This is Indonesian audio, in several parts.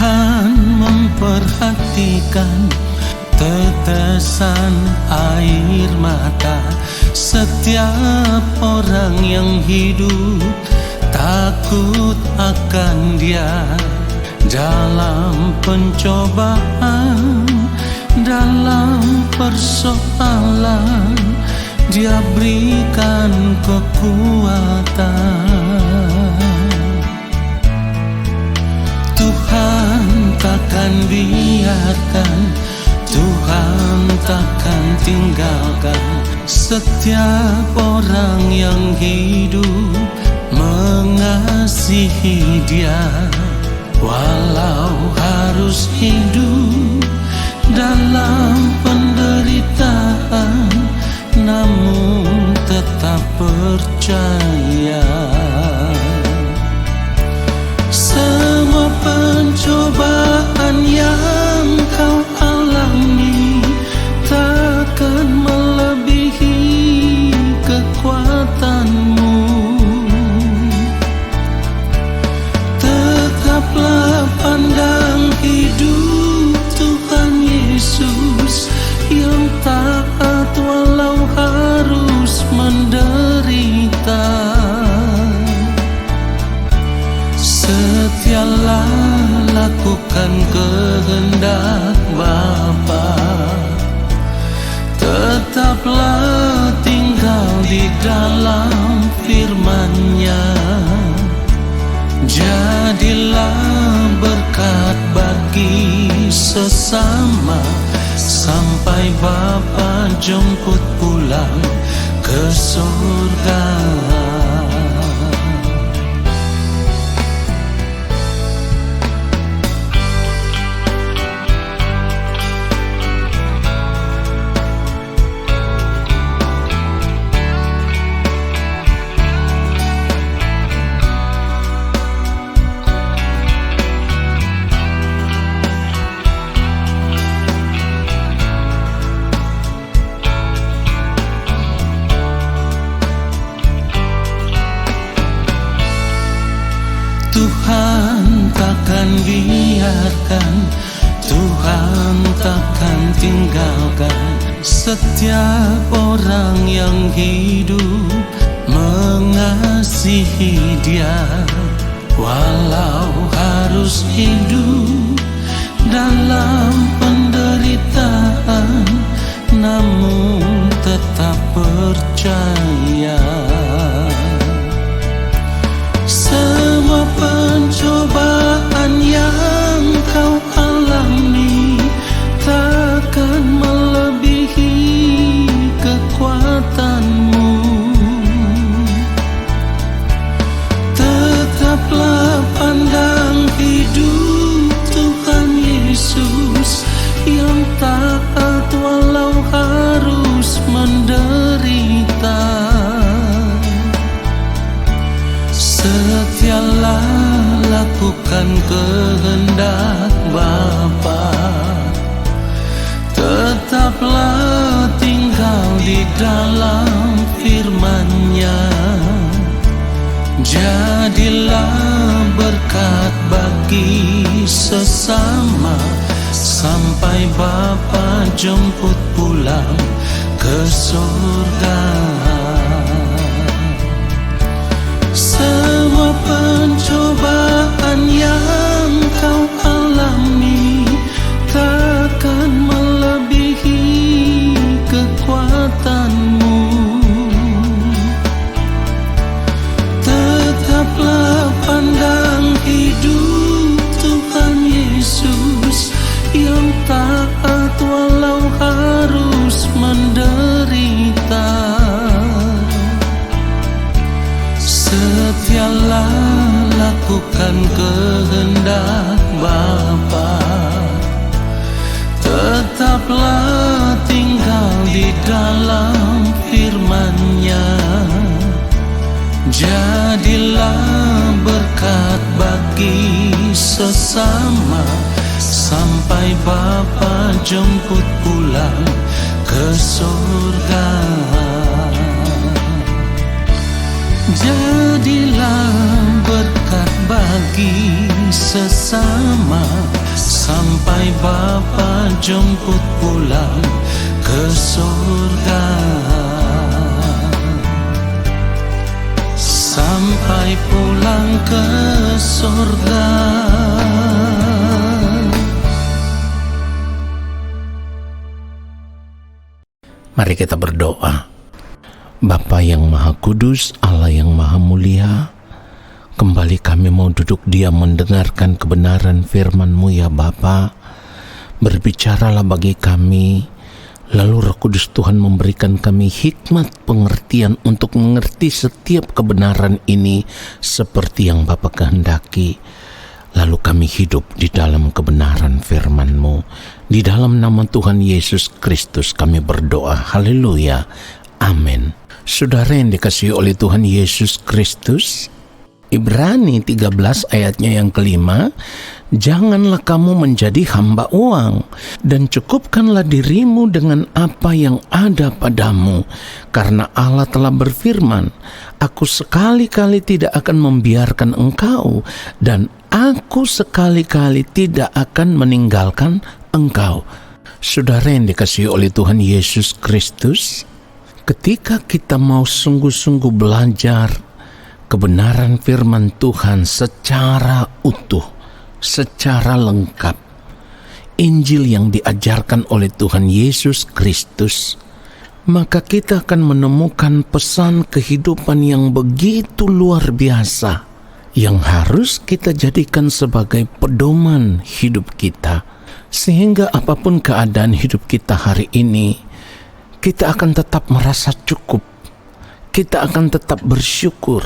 Tuhan memperhatikan tetesan air mata setiap orang yang hidup takut akan Dia. Dalam pencobaan, dalam persoalan, Dia berikan kekuatan. Tuhan takkan biarkan, Tuhan takkan tinggalkan setiap orang yang hidup mengasihi Dia. Walau harus hidup dalam penderitaan, namun tetap percaya. Semua pencobaan yang kau alami takkan melebihi kekuatanmu. Tetaplah pandang hidup Tuhan Yesus yang taat walau harus menderita. Setialah lakukan kehendak Bapa, tetaplah tinggal di dalam firman-Nya. Jadilah berkat bagi sesama sampai Bapa jemput pulang ke surga. Tuhan takkan biarkan, Tuhan takkan tinggalkan setiap orang yang hidup mengasihi Dia. Walau harus hidup dalam penderitaan, namun tetap percaya. Semua pencobaan yang kau alami takkan melebihi kekuatanmu. Tetaplah pandang hidup Tuhan Yesus yang taat walau harus menderita. Setialah lakukan kehendak Bapa, tetaplah tinggal di dalam firman-Nya. Jadilah berkat bagi sesama sampai Bapa jemput pulang ke surga. Semua pencobaan yang kau alami takkan melebihi kekuatanmu. Tetaplah pandang hidup Tuhan Yesus yang taat walau harus menderita. Setialah lakukan kehendak Bapa, tetaplah tinggal di dalam firman-Nya. Jadilah berkat bagi sesama sampai Bapa jemput pulang ke surga. Jadilah berkat bagi sesama sampai Bapa jemput pulang ke surga. Sampai pulang ke surga. Mari kita berdoa. Bapa yang Maha Kudus, Allah yang Maha Mulia, kembali kami mau duduk diam mendengarkan kebenaran firman-Mu ya Bapa. Berbicaralah bagi kami, lalu Roh Kudus Tuhan memberikan kami hikmat pengertian untuk mengerti setiap kebenaran ini seperti yang Bapa kehendaki. Lalu kami hidup di dalam kebenaran firman-Mu. Di dalam nama Tuhan Yesus Kristus kami berdoa. Haleluya. Amin. Saudara yang dikasihi oleh Tuhan Yesus Kristus, Ibrani 13 ayatnya yang kelima, janganlah kamu menjadi hamba uang, dan cukupkanlah dirimu dengan apa yang ada padamu, karena Allah telah berfirman, aku sekali-kali tidak akan membiarkan engkau, dan aku sekali-kali tidak akan meninggalkan engkau. Saudara yang dikasihi oleh Tuhan Yesus Kristus, ketika kita mau sungguh-sungguh belajar kebenaran firman Tuhan secara utuh, secara lengkap, Injil yang diajarkan oleh Tuhan Yesus Kristus, maka kita akan menemukan pesan kehidupan yang begitu luar biasa yang harus kita jadikan sebagai pedoman hidup kita, sehingga apapun keadaan hidup kita hari ini, kita akan tetap merasa cukup, kita akan tetap bersyukur,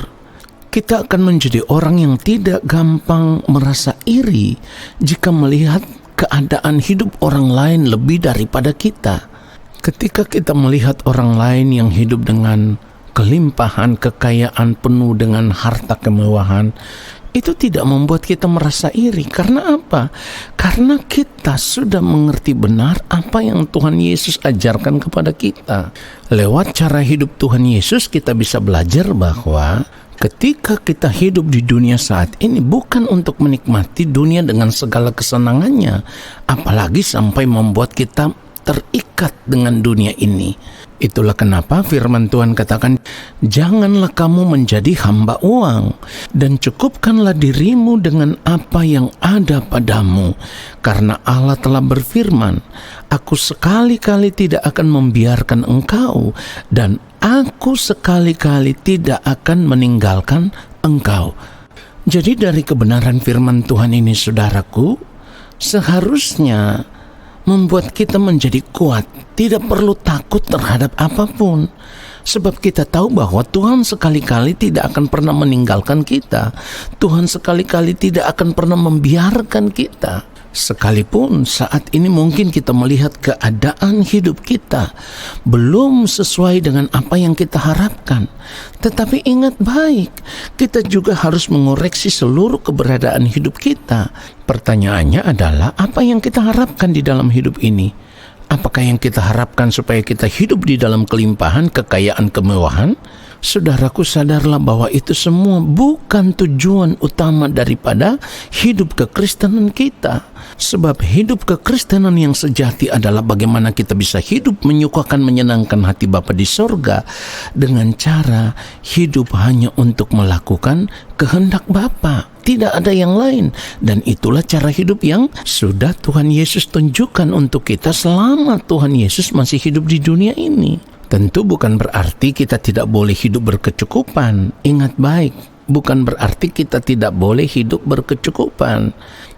kita akan menjadi orang yang tidak gampang merasa iri jika melihat keadaan hidup orang lain lebih daripada kita. Ketika kita melihat orang lain yang hidup dengan kelimpahan, kekayaan, penuh dengan harta kemewahan, itu tidak membuat kita merasa iri. Karena apa? Karena kita sudah mengerti benar apa yang Tuhan Yesus ajarkan kepada kita. Lewat cara hidup Tuhan Yesus kita bisa belajar bahwa ketika kita hidup di dunia saat ini bukan untuk menikmati dunia dengan segala kesenangannya, apalagi sampai membuat kita terikat dengan dunia ini. Itulah kenapa firman Tuhan katakan, janganlah kamu menjadi hamba uang, dan cukupkanlah dirimu dengan apa yang ada padamu, karena Allah telah berfirman, aku sekali-kali tidak akan membiarkan engkau, dan aku sekali-kali tidak akan meninggalkan engkau. Jadi dari kebenaran firman Tuhan ini, saudaraku, seharusnya membuat kita menjadi kuat, tidak perlu takut terhadap apapun. Sebab kita tahu bahwa Tuhan sekali-kali tidak akan pernah meninggalkan kita. Tuhan sekali-kali tidak akan pernah membiarkan kita. Sekalipun saat ini mungkin kita melihat keadaan hidup kita belum sesuai dengan apa yang kita harapkan. Tetapi ingat baik, kita juga harus mengoreksi seluruh keberadaan hidup kita. Pertanyaannya adalah, apa yang kita harapkan di dalam hidup ini? Apakah yang kita harapkan supaya kita hidup di dalam kelimpahan, kekayaan, kemewahan? Saudaraku, sadarlah bahwa itu semua bukan tujuan utama daripada hidup kekristenan kita. Sebab hidup kekristenan yang sejati adalah bagaimana kita bisa hidup menyukakan, menyenangkan hati Bapa di sorga dengan cara hidup hanya untuk melakukan kehendak Bapa. Tidak ada yang lain. Dan itulah cara hidup yang sudah Tuhan Yesus tunjukkan untuk kita selama Tuhan Yesus masih hidup di dunia ini. Tentu bukan berarti kita tidak boleh hidup berkecukupan. Ingat baik, bukan berarti kita tidak boleh hidup berkecukupan.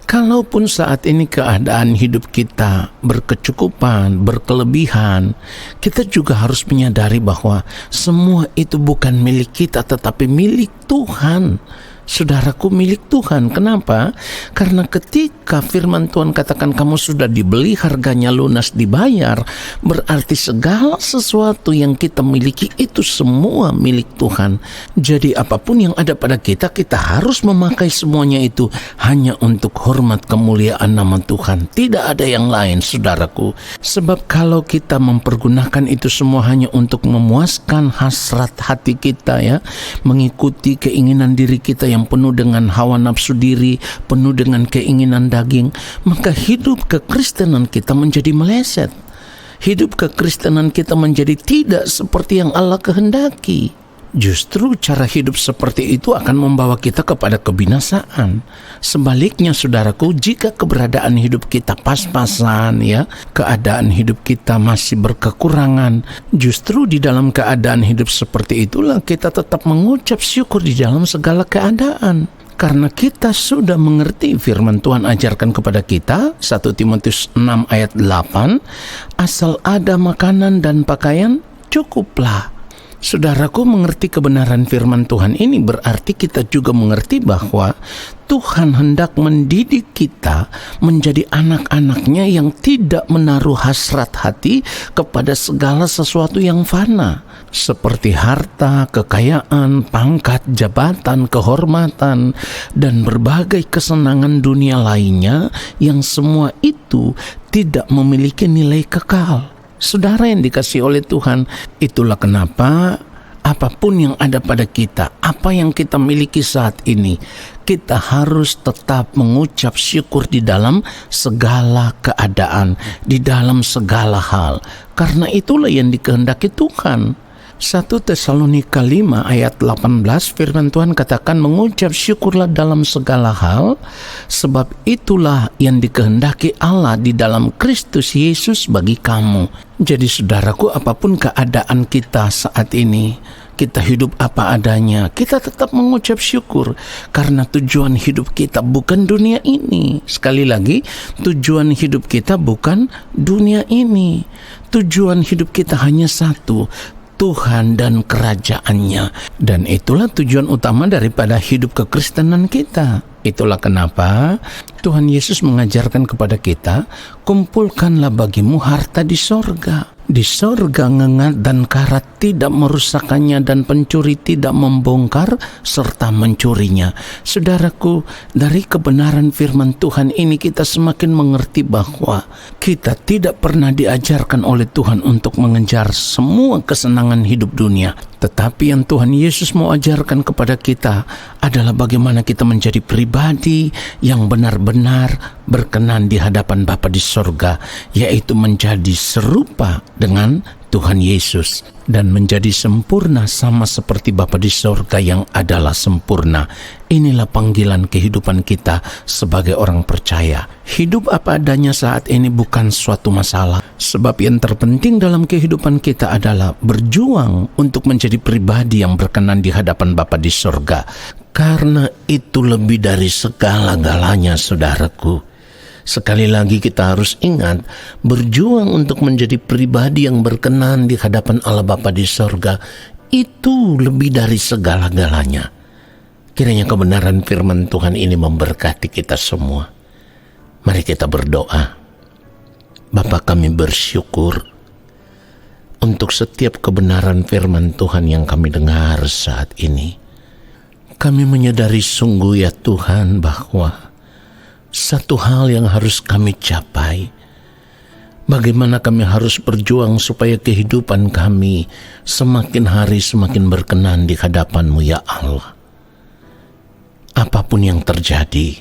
Kalaupun saat ini keadaan hidup kita berkecukupan, berkelebihan, kita juga harus menyadari bahwa semua itu bukan milik kita tetapi milik Tuhan. Saudaraku, milik Tuhan. Kenapa? Karena ketika firman Tuhan katakan kamu sudah dibeli, harganya lunas dibayar, berarti segala sesuatu yang kita miliki itu semua milik Tuhan. Jadi apapun yang ada pada kita, kita harus memakai semuanya itu hanya untuk hormat kemuliaan nama Tuhan. Tidak ada yang lain, saudaraku. Sebab kalau kita mempergunakan itu semua hanya untuk memuaskan hasrat hati kita, ya, mengikuti keinginan diri kita yang penuh dengan hawa nafsu diri, penuh dengan keinginan daging, maka hidup kekristenan kita menjadi meleset. Hidup kekristenan kita menjadi tidak seperti yang Allah kehendaki. Justru cara hidup seperti itu akan membawa kita kepada kebinasaan. Sebaliknya, saudaraku, jika keberadaan hidup kita pas-pasan, ya, keadaan hidup kita masih berkekurangan, justru di dalam keadaan hidup seperti itulah kita tetap mengucap syukur di dalam segala keadaan. Karena kita sudah mengerti firman Tuhan ajarkan kepada kita, 1 Timotius 6 ayat 8, asal ada makanan dan pakaian, cukuplah. Saudaraku, mengerti kebenaran firman Tuhan ini berarti kita juga mengerti bahwa Tuhan hendak mendidik kita menjadi anak-anaknya yang tidak menaruh hasrat hati kepada segala sesuatu yang fana, seperti harta, kekayaan, pangkat, jabatan, kehormatan, dan berbagai kesenangan dunia lainnya yang semua itu tidak memiliki nilai kekal. Saudara yang dikasihi oleh Tuhan, itulah kenapa apapun yang ada pada kita, apa yang kita miliki saat ini, kita harus tetap mengucap syukur di dalam segala keadaan, di dalam segala hal. Karena itulah yang dikehendaki Tuhan. 1 Tesalonika 5 ayat 18 firman Tuhan katakan, mengucap syukurlah dalam segala hal, sebab itulah yang dikehendaki Allah di dalam Kristus Yesus bagi kamu. Jadi saudaraku, apapun keadaan kita saat ini, kita hidup apa adanya, kita tetap mengucap syukur. Karena tujuan hidup kita bukan dunia ini. Sekali lagi, tujuan hidup kita bukan dunia ini. Tujuan hidup kita hanya satu, Tuhan dan kerajaannya. Dan itulah tujuan utama daripada hidup kekristenan kita. Itulah kenapa Tuhan Yesus mengajarkan kepada kita, kumpulkanlah bagimu harta di sorga. Di sorga ngengat dan karat tidak merusakkannya, dan pencuri tidak membongkar serta mencurinya. Saudaraku, dari kebenaran firman Tuhan ini kita semakin mengerti bahwa kita tidak pernah diajarkan oleh Tuhan untuk mengejar semua kesenangan hidup dunia. Tetapi yang Tuhan Yesus mau ajarkan kepada kita adalah bagaimana kita menjadi pribadi yang benar-benar berkenan di hadapan Bapa di sorga, yaitu menjadi serupa dengan Tuhan Yesus dan menjadi sempurna sama seperti Bapa di sorga yang adalah sempurna. Inilah panggilan kehidupan kita sebagai orang percaya. Hidup apa adanya saat ini bukan suatu masalah, sebab yang terpenting dalam kehidupan kita adalah berjuang untuk menjadi pribadi yang berkenan di hadapan Bapa di sorga. Karena itu lebih dari segala-galanya, saudaraku. Sekali lagi kita harus ingat, berjuang untuk menjadi pribadi yang berkenan di hadapan Allah Bapa di sorga, itu lebih dari segala-galanya. Kiranya kebenaran firman Tuhan ini memberkati kita semua. Mari kita berdoa. Bapa, kami bersyukur untuk setiap kebenaran firman Tuhan yang kami dengar saat ini. Kami menyadari sungguh, ya Tuhan, bahwa satu hal yang harus kami capai, bagaimana kami harus berjuang supaya kehidupan kami semakin hari semakin berkenan di hadapan-Mu, ya Allah. Apapun yang terjadi,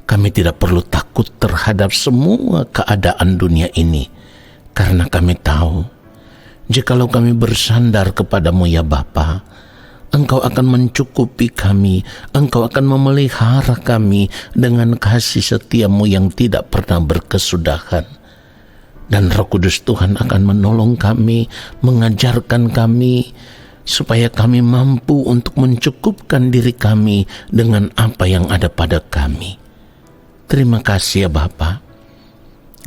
kami tidak perlu takut terhadap semua keadaan dunia ini, karena kami tahu, jikalau kami bersandar kepadamu, ya Bapa, Engkau akan mencukupi kami, Engkau akan memelihara kami dengan kasih setia-Mu yang tidak pernah berkesudahan. Dan Roh Kudus Tuhan akan menolong kami, mengajarkan kami, supaya kami mampu untuk mencukupkan diri kami dengan apa yang ada pada kami. Terima kasih, ya Bapa.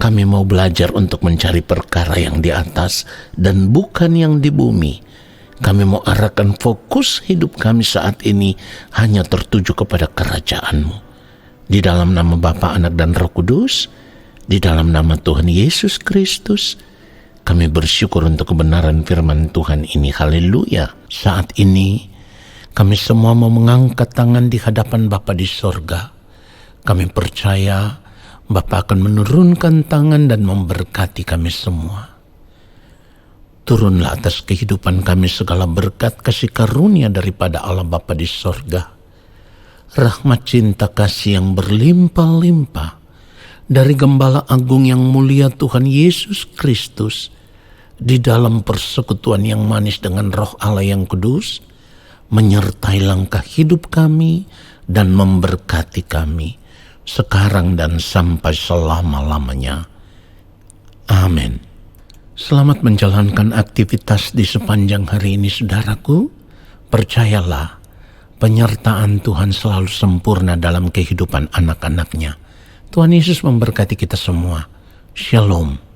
Kami mau belajar untuk mencari perkara yang di atas dan bukan yang di bumi. Kami mau arahkan fokus hidup kami saat ini hanya tertuju kepada kerajaan-Mu. Di dalam nama Bapa, Anak, dan Roh Kudus, di dalam nama Tuhan Yesus Kristus, kami bersyukur untuk kebenaran firman Tuhan ini. Haleluya. Saat ini kami semua mau mengangkat tangan di hadapan Bapa di sorga. Kami percaya Bapa akan menurunkan tangan dan memberkati kami semua. Turunlah atas kehidupan kami segala berkat kasih karunia daripada Allah Bapa di sorga. Rahmat cinta kasih yang berlimpah-limpah dari Gembala Agung yang mulia Tuhan Yesus Kristus di dalam persekutuan yang manis dengan Roh Allah yang kudus, menyertai langkah hidup kami dan memberkati kami sekarang dan sampai selama-lamanya. Amin. Selamat menjalankan aktivitas di sepanjang hari ini, saudaraku. Percayalah, penyertaan Tuhan selalu sempurna dalam kehidupan anak-anaknya. Tuhan Yesus memberkati kita semua. Shalom.